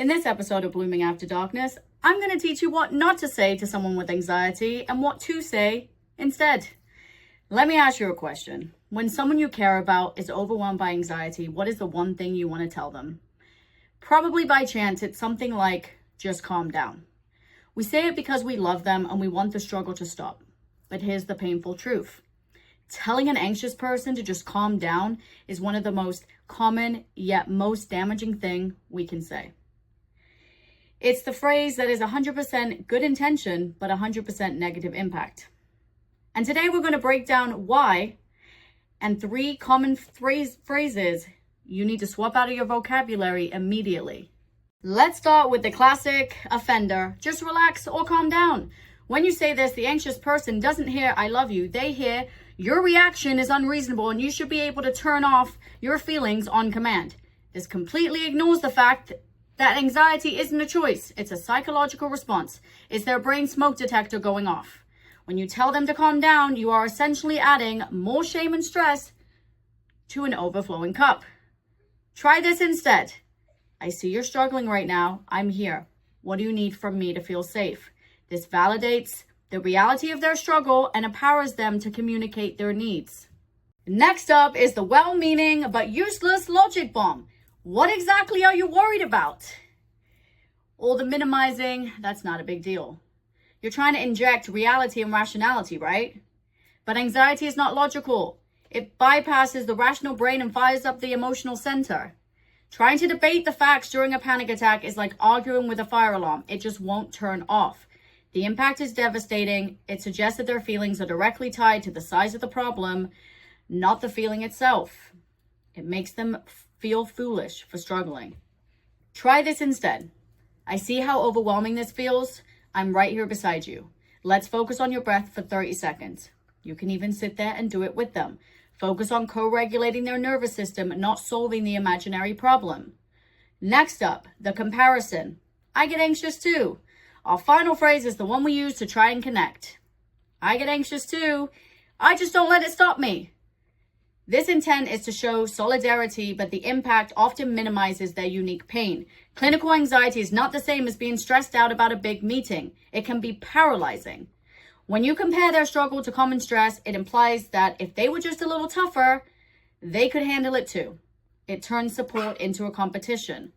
In this episode of Blooming After Darkness, I'm going to teach you what not to say to someone with anxiety and what to say instead. Let me ask you a question. When someone you care about is overwhelmed by anxiety, what is the one thing you want to tell them? Probably by chance, it's something like, just calm down. We say it because we love them and we want the struggle to stop. But here's the painful truth. Telling an anxious person to just calm down is one of the most common yet most damaging thing we can say. It's the phrase that is 100% good intention, but 100% negative impact. And today we're going to break down why and 3 common phrases you need to swap out of your vocabulary immediately. Let's start with the classic offender, just relax or calm down. When you say this, the anxious person doesn't hear I love you. They hear your reaction is unreasonable and you should be able to turn off your feelings on command. This completely ignores the fact that anxiety isn't a choice. It's a psychological response. It's their brain smoke detector going off. When you tell them to calm down, you are essentially adding more shame and stress to an overflowing cup. Try this instead. I see you're struggling right now. I'm here. What do you need from me to feel safe? This validates the reality of their struggle and empowers them to communicate their needs. Next up is the well-meaning but useless logic bomb. What exactly are you worried about? All the minimizing, that's not a big deal. You're trying to inject reality and rationality, right? But anxiety is not logical. It bypasses the rational brain and fires up the emotional center. Trying to debate the facts during a panic attack is like arguing with a fire alarm. It just won't turn off. The impact is devastating. It suggests that their feelings are directly tied to the size of the problem, not the feeling itself. It makes them feel foolish for struggling. Try this instead. I see how overwhelming this feels. I'm right here beside you. Let's focus on your breath for 30 seconds. You can even sit there and do it with them. Focus on co-regulating their nervous system, not solving the imaginary problem. Next up, the comparison. I get anxious too. Our final phrase is the one we use to try and connect. I get anxious too. I just don't let it stop me. This intent is to show solidarity, but the impact often minimizes their unique pain. Clinical anxiety is not the same as being stressed out about a big meeting. It can be paralyzing. When you compare their struggle to common stress, it implies that if they were just a little tougher, they could handle it too. It turns support into a competition.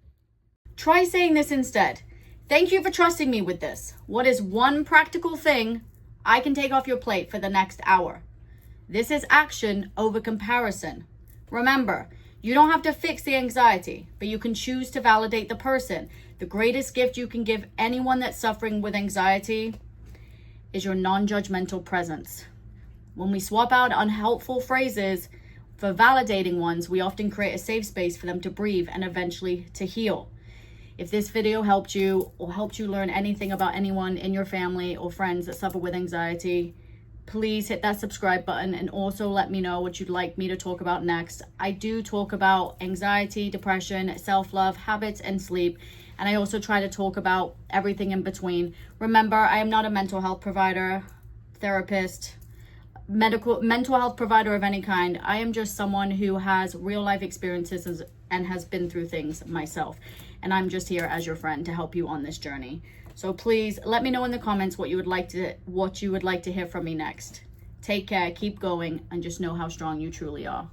Try saying this instead. Thank you for trusting me with this. What is one practical thing I can take off your plate for the next hour? This is action over comparison. Remember, you don't have to fix the anxiety, but you can choose to validate the person. The greatest gift you can give anyone that's suffering with anxiety is your non-judgmental presence. When we swap out unhelpful phrases for validating ones, we often create a safe space for them to breathe and eventually to heal. If this video helped you or helped you learn anything about anyone in your family or friends that suffer with anxiety, please hit that subscribe button and also let me know what you'd like me to talk about next. I do talk about anxiety, depression, self-love, habits, and sleep. And I also try to talk about everything in between. Remember, I am not a mental health provider, therapist, mental health provider of any kind. I am just someone who has real life experiences and has been through things myself. And I'm just here as your friend to help you on this journey. So please let me know in the comments what you would like to hear from me next. Take care, keep going, and just know how strong you truly are.